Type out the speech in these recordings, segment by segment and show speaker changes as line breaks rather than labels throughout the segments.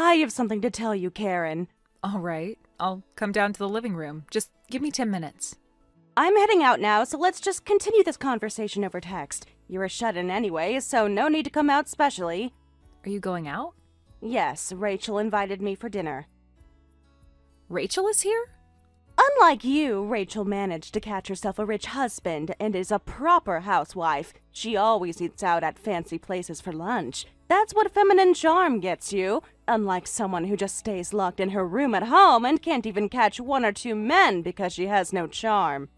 I have something to tell you, Karen.
All right, I'll come down to the living room. Just give me 10 minutes.
I'm heading out now, so let's just continue this conversation over text. You're a shut-in anyway, so no need to come out specially.
Are you going out?
Yes, Rachel invited me for dinner.
Rachel is here?
Unlike you, Rachel managed to catch herself a rich husband and is a proper housewife. She always eats out at fancy places for lunch. That's what feminine charm gets you, unlike someone who just stays locked in her room at home and can't even catch one or two men because she has no charm.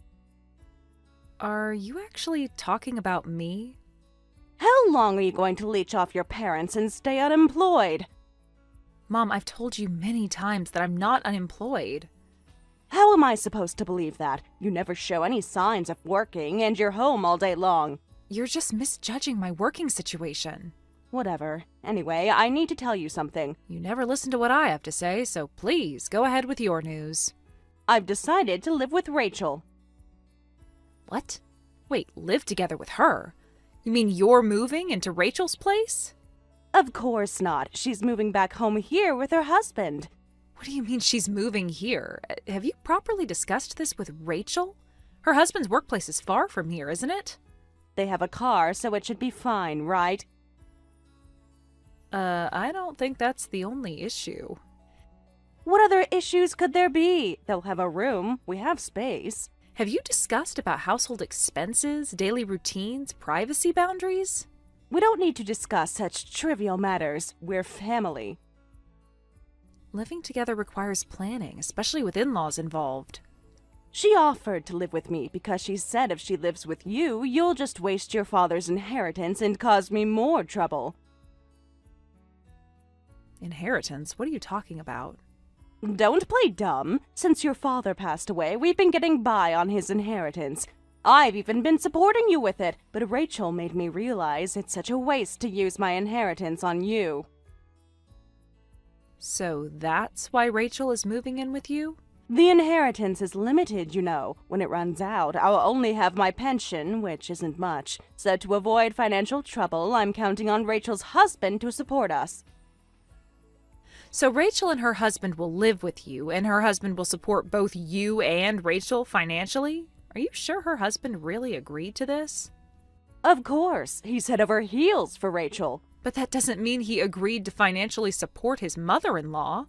Are you actually talking about me?
How long are you going to leech off your parents and stay unemployed?
Mom, I've told you many times that I'm not unemployed.
How am I supposed to believe that? You never show any signs of working and you're home all day long.
You're just misjudging my working situation.
Whatever. Anyway, I need to tell you something.
You never listen to what I have to say, so please go ahead with your news.
I've decided to live with Rachel.
What? Wait, live together with her? You mean you're moving into Rachel's place?
Of course not. She's moving back home here with her husband.
What do you mean she's moving here? Have you properly discussed this with Rachel? Her husband's workplace is far from here, isn't it?
They have a car, so it should be fine, right?
I don't think that's the only issue.
What other issues could there be? They'll have a room. We have space.
Have you discussed about household expenses, daily routines, privacy boundaries?
We don't need to discuss such trivial matters. We're family.
Living together requires planning, especially with in-laws involved.
She offered to live with me because she said if she lives with you, you'll just waste your father's inheritance and cause me more trouble.
Inheritance? What are you talking about?
Don't play dumb. Since your father passed away, we've been getting by on his inheritance. I've even been supporting you with it, but Rachel made me realize it's such a waste to use my inheritance on you.
So that's why Rachel is moving in with you?
The inheritance is limited, you know. When it runs out, I'll only have my pension, which isn't much. So to avoid financial trouble, I'm counting on Rachel's husband to support us.
So Rachel and her husband will live with you, and her husband will support both you and Rachel financially? Are you sure her husband really agreed to this?
Of course. He's head over heels for Rachel.
But that doesn't mean he agreed to financially support his mother-in-law.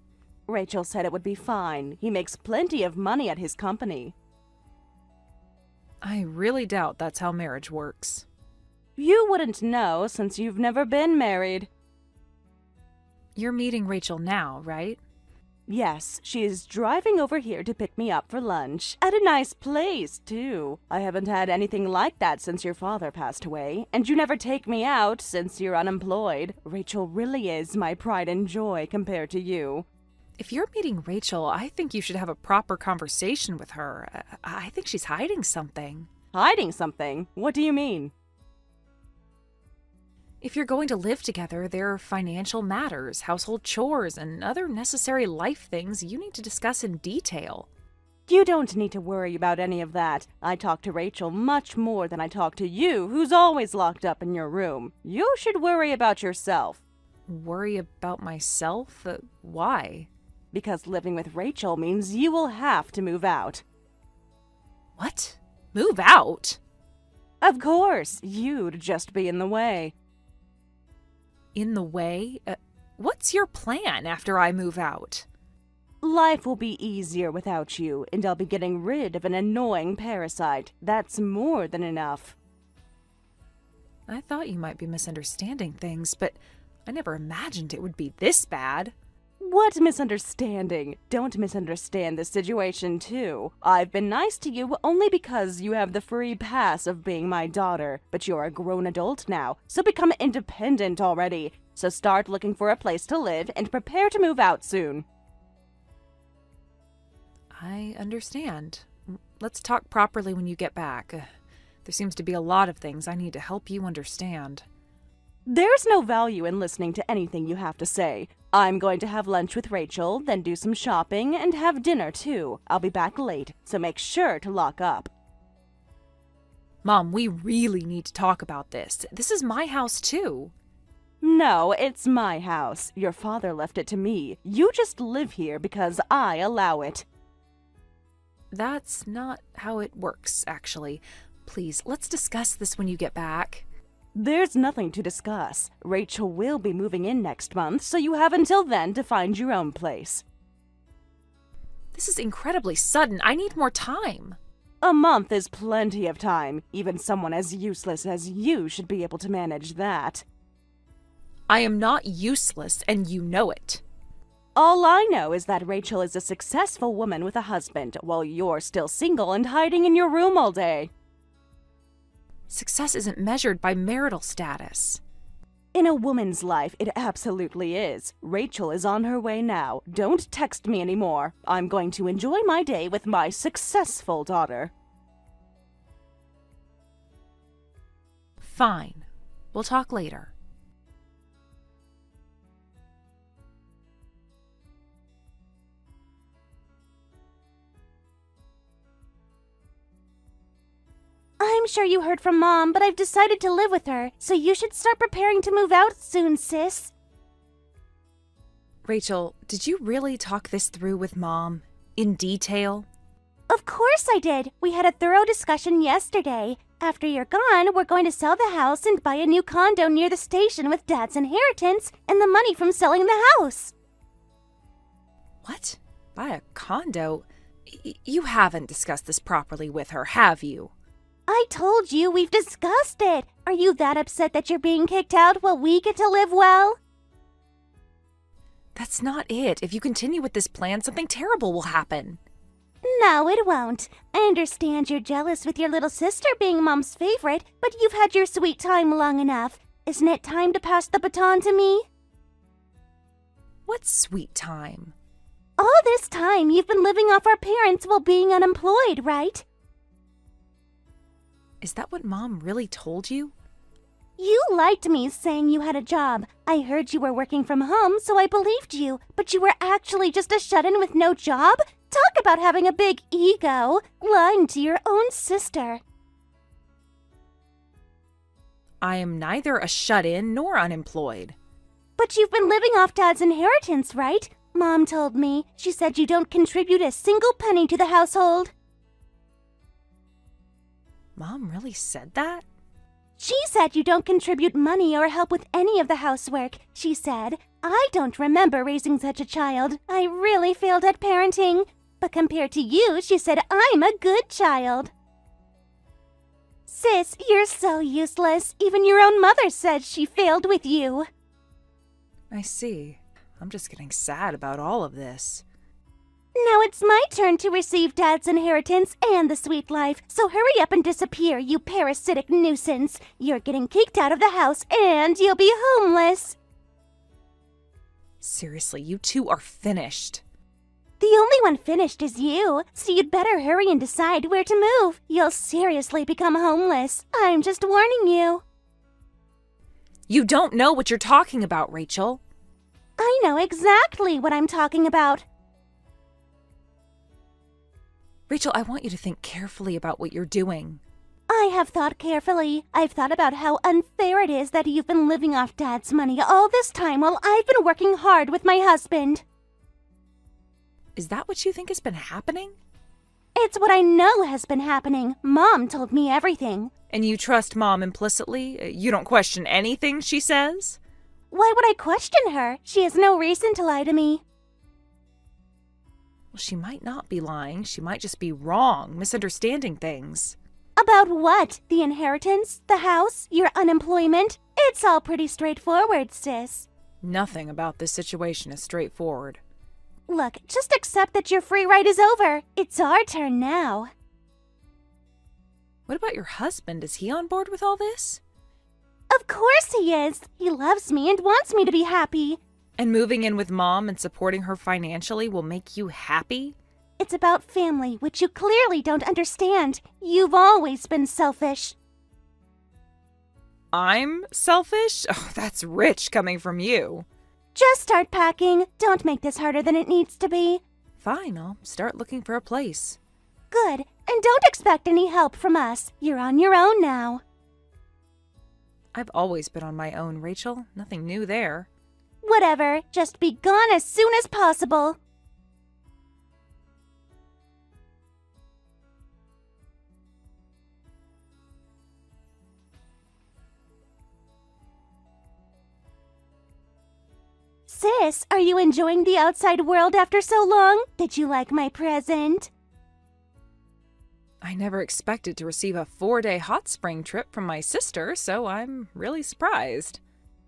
Rachel said it would be fine. He makes plenty of money at his company.
I really doubt that's how marriage works.
You wouldn't know since you've never been married.
You're meeting Rachel now, right?
Yes, she is driving over here to pick me up for lunch. At a nice place, too. I haven't had anything like that since your father passed away, and you never take me out since you're unemployed. Rachel really is my pride and joy compared to you.
If you're meeting Rachel, I think you should have a proper conversation with her. I think she's hiding something.
Hiding something? What do you mean?
If you're going to live together, there are financial matters, household chores, and other necessary life things you need to discuss in detail.
You don't need to worry about any of that. I talk to Rachel much more than I talk to you, who's always locked up in your room. You should worry about yourself.
Worry about myself? Why?
Because living with Rachel means you will have to move out.
What? Move out?
Of course, you'd just be in the way.
In the way? What's your plan after I move out?
Life will be easier without you, and I'll be getting rid of an annoying parasite. That's more than enough.
I thought you might be misunderstanding things, but I never imagined it would be this bad.
What misunderstanding? Don't misunderstand this situation, too. I've been nice to you only because you have the free pass of being my daughter, but you're a grown adult now, so become independent already. So start looking for a place to live and prepare to move out soon.
I understand. Let's talk properly when you get back. There seems to be a lot of things I need to help you understand.
There's no value in listening to anything you have to say. I'm going to have lunch with Rachel, then do some shopping, and have dinner too. I'll be back late, so make sure to lock up.
Mom, we really need to talk about this. This is my house too.
No, it's my house. Your father left it to me. You just live here because I allow it.
That's not how it works, actually. Please, let's discuss this when you get back.
There's nothing to discuss. Rachel will be moving in next month, so you have until then to find your own place.
This is incredibly sudden. I need more time.
A month is plenty of time. Even someone as useless as you should be able to manage that.
I am not useless, and you know it.
All I know is that Rachel is a successful woman with a husband, while you're still single and hiding in your room all day.
Success isn't measured by marital status.
In a woman's life, it absolutely is. Rachel is on her way now. Don't text me anymore. I'm going to enjoy my day with my successful daughter.
Fine. We'll talk later.
I'm sure you heard from Mom, but I've decided to live with her, so you should start preparing to move out soon, sis.
Rachel, did you really talk this through with Mom? In detail?
Of course I did. We had a thorough discussion yesterday. After you're gone, we're going to sell the house and buy a new condo near the station with Dad's inheritance and the money from selling the house.
What? Buy a condo? You haven't discussed this properly with her, have you?
I told you we've discussed it. Are you that upset that you're being kicked out while we get to live well?
That's not it. If you continue with this plan, something terrible will happen.
No, it won't. I understand you're jealous with your little sister being Mom's favorite, but you've had your sweet time long enough. Isn't it time to pass the baton to me?
What sweet time?
All this time you've been living off our parents while being unemployed, right?
Is that what Mom really told you?
You lied to me saying you had a job. I heard you were working from home, so I believed you. But you were actually just a shut-in with no job? Talk about having a big ego. Lying to your own sister.
I am neither a shut-in nor unemployed.
But you've been living off Dad's inheritance, right? Mom told me. She said you don't contribute a single penny to the household.
Mom really said that?
She said you don't contribute money or help with any of the housework. She said, I don't remember raising such a child. I really failed at parenting. But compared to you, she said I'm a good child. Sis, you're so useless. Even your own mother said she failed with you.
I see. I'm just getting sad about all of this.
Now it's my turn to receive Dad's inheritance and the sweet life, so hurry up and disappear, you parasitic nuisance. You're getting kicked out of the house and you'll be homeless.
Seriously, you two are finished.
The only one finished is you, so you'd better hurry and decide where to move. You'll seriously become homeless. I'm just warning you.
You don't know what you're talking about, Rachel.
I know exactly what I'm talking about.
Rachel, I want you to think carefully about what you're doing.
I have thought carefully. I've thought about how unfair it is that you've been living off Dad's money all this time while I've been working hard with my husband.
Is that what you think has been happening?
It's what I know has been happening. Mom told me everything.
And you trust Mom implicitly? You don't question anything she says?
Why would I question her? She has no reason to lie to me.
Well, she might not be lying. She might just be wrong, misunderstanding things.
About what? The inheritance? The house? Your unemployment? It's all pretty straightforward, sis.
Nothing about this situation is straightforward.
Look, just accept that your free ride is over. It's our turn now.
What about your husband? Is he on board with all this?
Of course he is. He loves me and wants me to be happy.
And moving in with Mom and supporting her financially will make you happy?
It's about family, which you clearly don't understand. You've always been selfish.
I'm selfish? Oh, that's rich coming from you.
Just start packing. Don't make this harder than it needs to be.
Fine, I'll start looking for a place.
Good. And don't expect any help from us. You're on your own now.
I've always been on my own, Rachel. Nothing new there.
Whatever, just be gone as soon as possible. Sis, are you enjoying the outside world after so long? Did you like my present?
I never expected to receive a 4-day hot spring trip from my sister, so I'm really surprised.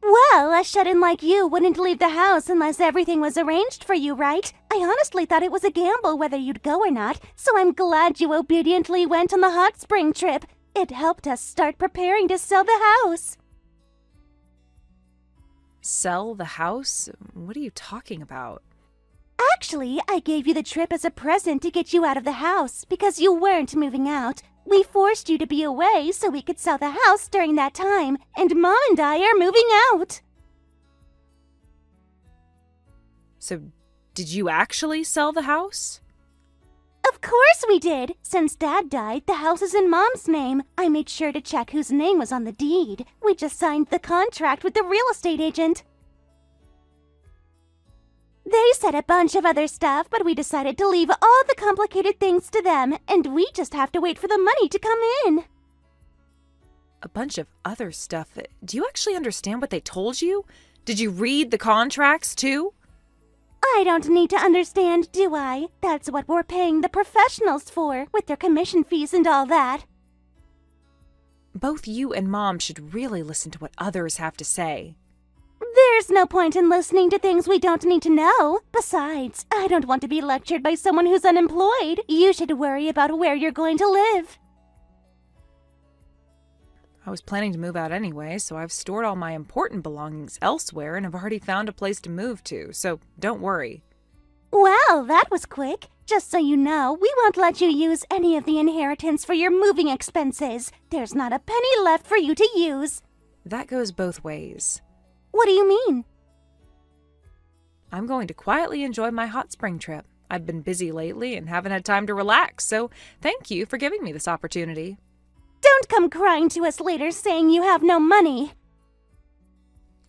Well, a shut-in like you wouldn't leave the house unless everything was arranged for you, right? I honestly thought it was a gamble whether you'd go or not, so I'm glad you obediently went on the hot spring trip. It helped us start preparing to sell the house.
Sell the house? What are you talking about?
Actually, I gave you the trip as a present to get you out of the house because you weren't moving out. We forced you to be away so we could sell the house during that time, and Mom and I are moving out.
So, did you actually sell the house?
Of course we did. Since Dad died, the house is in Mom's name. I made sure to check whose name was on the deed. We just signed the contract with the real estate agent. They said a bunch of other stuff, but we decided to leave all the complicated things to them, and we just have to wait for the money to come in.
A bunch of other stuff. Do you actually understand what they told you? Did you read the contracts, too?
I don't need to understand, do I? That's what we're paying the professionals for, with their commission fees and all that.
Both you and Mom should really listen to what others have to say.
There's no point in listening to things we don't need to know. Besides, I don't want to be lectured by someone who's unemployed. You should worry about where you're going to live.
I was planning to move out anyway, so I've stored all my important belongings elsewhere and have already found a place to move to, so don't worry.
Well, that was quick. Just so you know, we won't let you use any of the inheritance for your moving expenses. There's not a penny left for you to use.
That goes both ways.
What do you mean?
I'm going to quietly enjoy my hot spring trip. I've been busy lately and haven't had time to relax, so thank you for giving me this opportunity.
Don't come crying to us later saying you have no money.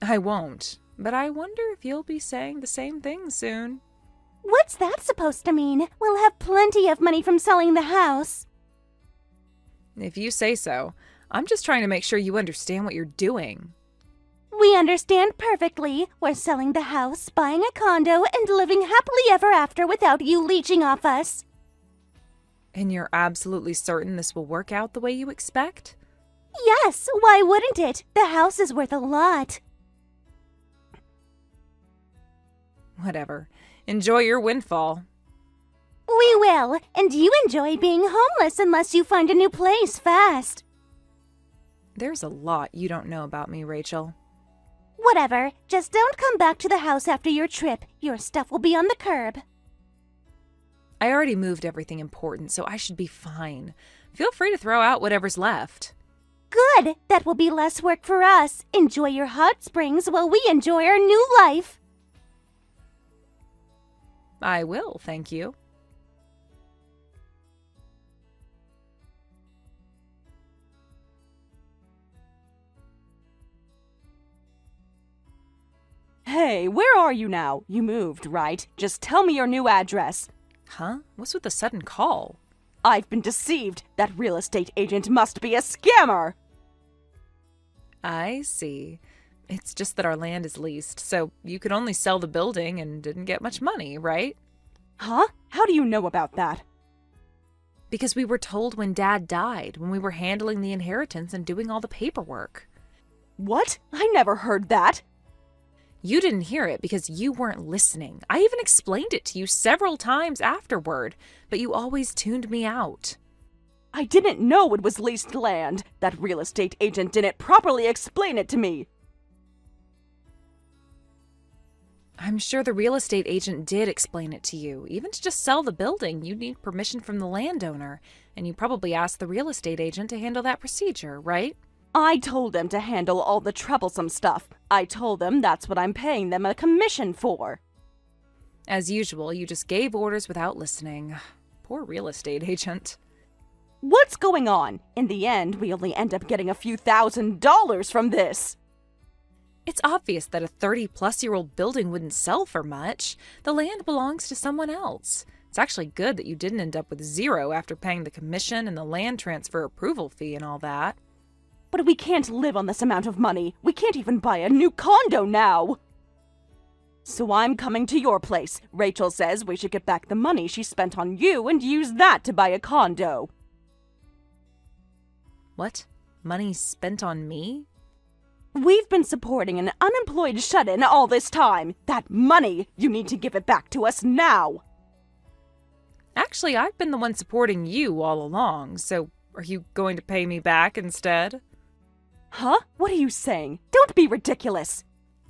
I won't, but I wonder if you'll be saying the same thing soon.
What's that supposed to mean? We'll have plenty of money from selling the house.
If you say so. I'm just trying to make sure you understand what you're doing.
We understand perfectly. We're selling the house, buying a condo, and living happily ever after without you leeching off us.
And you're absolutely certain this will work out the way you expect?
Yes, why wouldn't it? The house is worth a lot.
Whatever. Enjoy your windfall.
We will, and you enjoy being homeless unless you find a new place fast.
There's a lot you don't know about me, Rachel.
Whatever, just don't come back to the house after your trip. Your stuff will be on the curb.
I already moved everything important, so I should be fine. Feel free to throw out whatever's left.
Good, that will be less work for us. Enjoy your hot springs while we enjoy our new life.
I will, thank you.
Hey, where are you now? You moved, right? Just tell me your new address.
Huh? What's with the sudden call?
I've been deceived. That real estate agent must be a scammer.
I see. It's just that our land is leased, so you could only sell the building and didn't get much money, right?
Huh? How do you know about that?
Because we were told when Dad died, when we were handling the inheritance and doing all the paperwork.
What? I never heard that.
You didn't hear it because you weren't listening. I even explained it to you several times afterward, but you always tuned me out.
I didn't know it was leased land. That real estate agent didn't properly explain it to me.
I'm sure the real estate agent did explain it to you. Even to just sell the building, you'd need permission from the landowner, and you probably asked the real estate agent to handle that procedure, right?
I told them to handle all the troublesome stuff. I told them that's what I'm paying them a commission for.
As usual, you just gave orders without listening. Poor real estate agent.
What's going on? In the end, we only end up getting a few $1,000s from this.
It's obvious that a 30-plus-year-old building wouldn't sell for much. The land belongs to someone else. It's actually good that you didn't end up with zero after paying the commission and the land transfer approval fee and all that.
But we can't live on this amount of money. We can't even buy a new condo now. So I'm coming to your place. Rachel says we should get back the money she spent on you and use that to buy a condo.
What? Money spent on me?
We've been supporting an unemployed shut-in all this time. That money, you need to give it back to us now.
Actually, I've been the one supporting you all along, so are you going to pay me back instead?
Huh? What are you saying? Don't be ridiculous.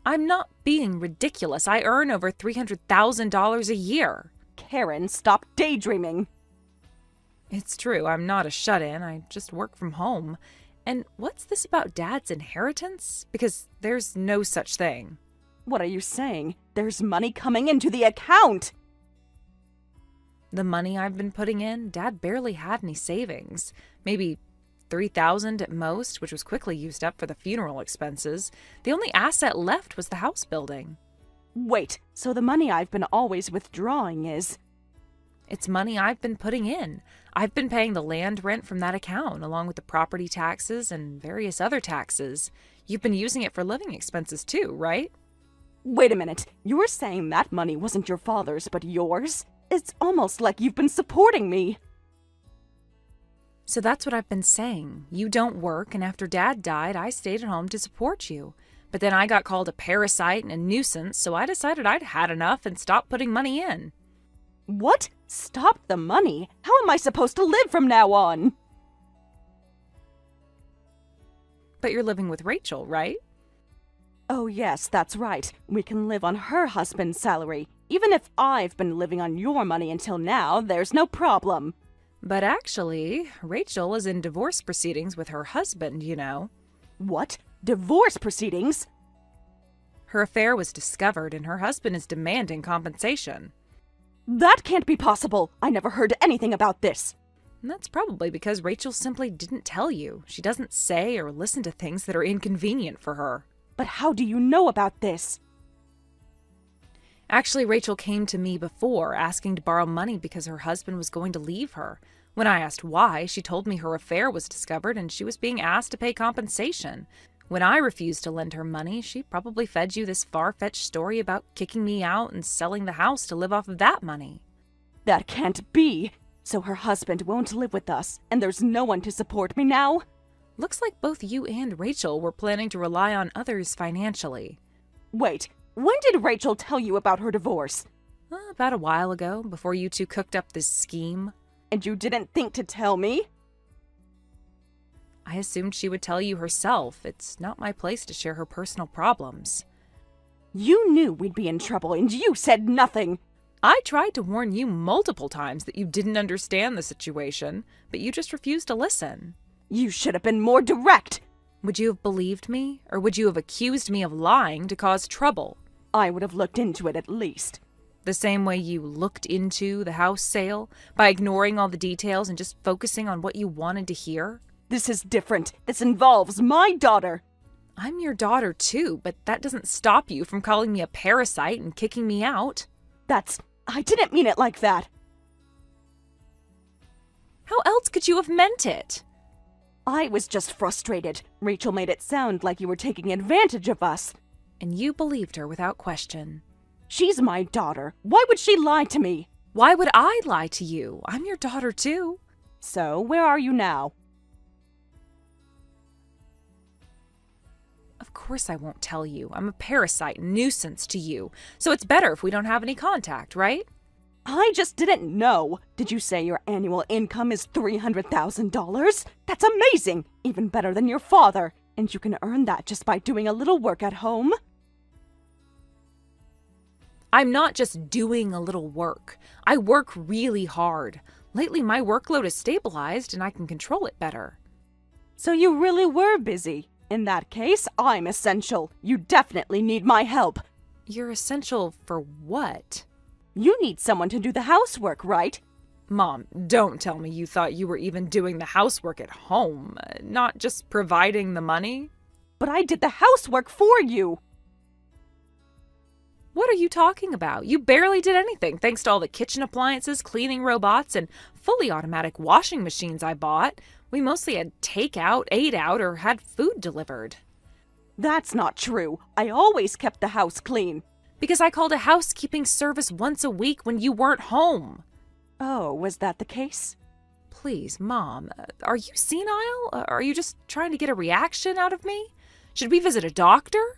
I'm not being ridiculous. I earn over $300,000 a year.
Karen, stop daydreaming.
It's true, I'm not a shut-in. I just work from home. And what's this about Dad's inheritance? Because there's no such thing.
What are you saying? There's money coming into the account.
The money I've been putting in, Dad barely had any savings. Maybe $3,000 at most, which was quickly used up for the funeral expenses. The only asset left was the house building.
Wait, so the money I've been always withdrawing is...
It's money I've been putting in. I've been paying the land rent from that account, along with the property taxes and various other taxes. You've been using it for living expenses too, right?
Wait a minute. You're saying that money wasn't your father's, but yours? It's almost like you've been supporting me.
So that's what I've been saying. You don't work, and after Dad died, I stayed at home to support you. But then I got called a parasite and a nuisance, so I decided I'd had enough and stopped putting money in.
What? Stop the money? How am I supposed to live from now on?
But you're living with Rachel, right?
Oh yes, that's right. We can live on her husband's salary. Even if I've been living on your money until now, there's no problem.
But actually, Rachel is in divorce proceedings with her husband, you know.
What? Divorce proceedings?
Her affair was discovered and her husband is demanding compensation.
That can't be possible. I never heard anything about this.
And that's probably because Rachel simply didn't tell you. She doesn't say or listen to things that are inconvenient for her.
But how do you know about this?
Actually, Rachel came to me before, asking to borrow money because her husband was going to leave her. When I asked why, she told me her affair was discovered and she was being asked to pay compensation. When I refused to lend her money, she probably fed you this far-fetched story about kicking me out and selling the house to live off of that money.
That can't be. So her husband won't live with us, and there's no one to support me now?
Looks like both you and Rachel were planning to rely on others financially.
Wait, when did Rachel tell you about her divorce?
About a while ago, before you two cooked up this scheme.
And you didn't think to tell me?
I assumed she would tell you herself. It's not my place to share her personal problems.
You knew we'd be in trouble, and you said nothing.
I tried to warn you multiple times that you didn't understand the situation, but you just refused to listen.
You should have been more direct.
Would you have believed me, or would you have accused me of lying to cause trouble?
I would have looked into it at least.
The same way you looked into the house sale, by ignoring all the details and just focusing on what you wanted to hear?
This is different. This involves my daughter.
I'm your daughter too, but that doesn't stop you from calling me a parasite and kicking me out.
I didn't mean it like that.
How else could you have meant it?
I was just frustrated. Rachel made it sound like you were taking advantage of us.
And you believed her without question.
She's my daughter. Why would she lie to me?
Why would I lie to you? I'm your daughter too.
So, where are you now?
Of course I won't tell you. I'm a parasite nuisance to you. So it's better if we don't have any contact, right?
I just didn't know. Did you say your annual income is $300,000? That's amazing! Even better than your father. And you can earn that just by doing a little work at home?
I'm not just doing a little work. I work really hard. Lately my workload has stabilized and I can control it better.
So you really were busy. In that case, I'm essential. You definitely need my help.
You're essential for what?
You need someone to do the housework, right?
Mom, don't tell me you thought you were even doing the housework at home, not just providing the money.
But I did the housework for you!
What are you talking about? You barely did anything thanks to all the kitchen appliances, cleaning robots, and fully automatic washing machines I bought. We mostly had takeout, ate out, or had food delivered.
That's not true. I always kept the house clean.
Because I called a housekeeping service once a week when you weren't home.
Oh, was that the case?
Please, Mom, are you senile? Are you just trying to get a reaction out of me? Should we visit a doctor?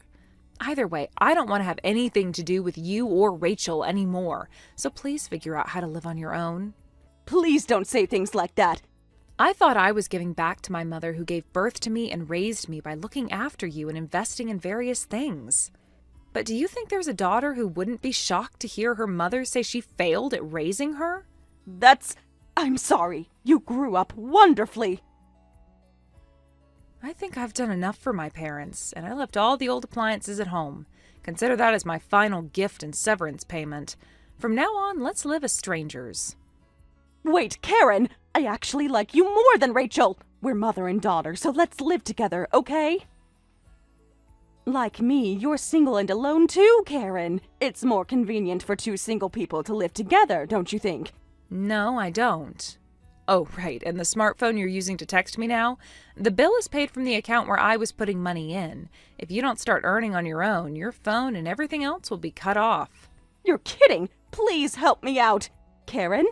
Either way, I don't want to have anything to do with you or Rachel anymore, so please figure out how to live on your own.
Please don't say things like that.
I thought I was giving back to my mother who gave birth to me and raised me by looking after you and investing in various things. But do you think there's a daughter who wouldn't be shocked to hear her mother say she failed at raising her?
I'm sorry. You grew up wonderfully.
I think I've done enough for my parents, and I left all the old appliances at home. Consider that as my final gift and severance payment. From now on, let's live as strangers.
Wait, Karen! I actually like you more than Rachel! We're mother and daughter, so let's live together, okay? Like me, you're single and alone too, Karen. It's more convenient for two single people to live together, don't you think?
No, I don't. Oh, right, and the smartphone you're using to text me now? The bill is paid from the account where I was putting money in. If you don't start earning on your own, your phone and everything else will be cut off.
You're kidding! Please help me out! Karen?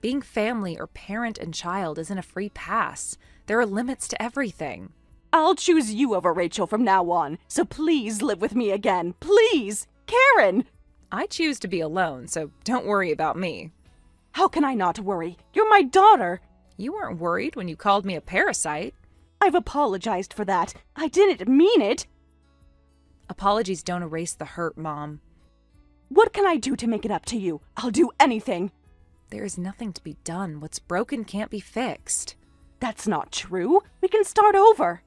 Being family or parent and child isn't a free pass. There are limits to everything.
I'll choose you over Rachel from now on, so please live with me again. Please! Karen!
I choose to be alone, so don't worry about me.
How can I not worry? You're my daughter!
You weren't worried when you called me a parasite.
I've apologized for that. I didn't mean it.
Apologies don't erase the hurt, Mom.
What can I do to make it up to you? I'll do anything.
There is nothing to be done. What's broken can't be fixed.
That's not true. We can start over.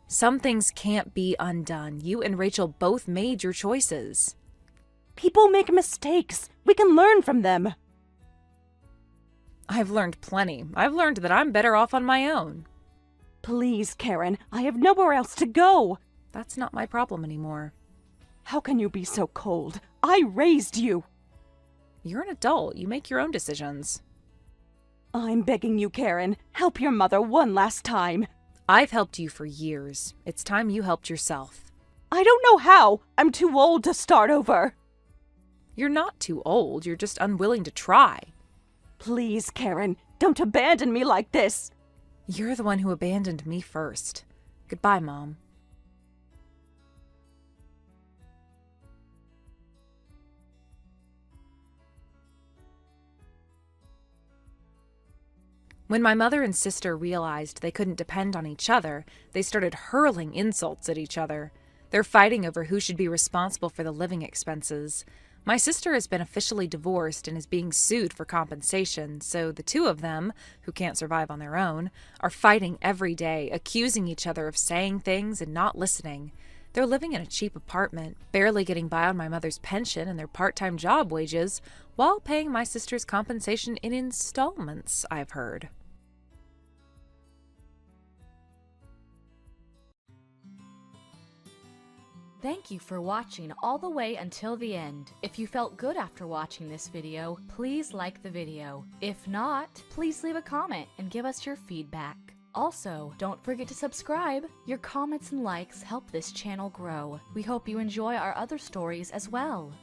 Some things can't be undone. You and Rachel both made your choices.
People make mistakes. We can learn from them.
I've learned plenty. I've learned that I'm better off on my own.
Please, Karen, I have nowhere else to go.
That's not my problem anymore.
How can you be so cold? I raised you.
You're an adult. You make your own decisions.
I'm begging you, Karen. Help your mother one last time.
I've helped you for years. It's time you helped yourself.
I don't know how. I'm too old to start over.
You're not too old. You're just unwilling to try.
Please, Karen, don't abandon me like this.
You're the one who abandoned me first. Goodbye, Mom. When my mother and sister realized they couldn't depend on each other, they started hurling insults at each other. They're fighting over who should be responsible for the living expenses. My sister has been officially divorced and is being sued for compensation, so the two of them, who can't survive on their own, are fighting every day, accusing each other of saying things and not listening. They're living in a cheap apartment, barely getting by on my mother's pension and their part-time job wages, while paying my sister's compensation in installments, I've heard.
Thank you for watching all the way until the end. If you felt good after watching this video, please like the video. If not, please leave a comment and give us your feedback. Also, don't forget to subscribe. Your comments and likes help this channel grow. We hope you enjoy our other stories as well.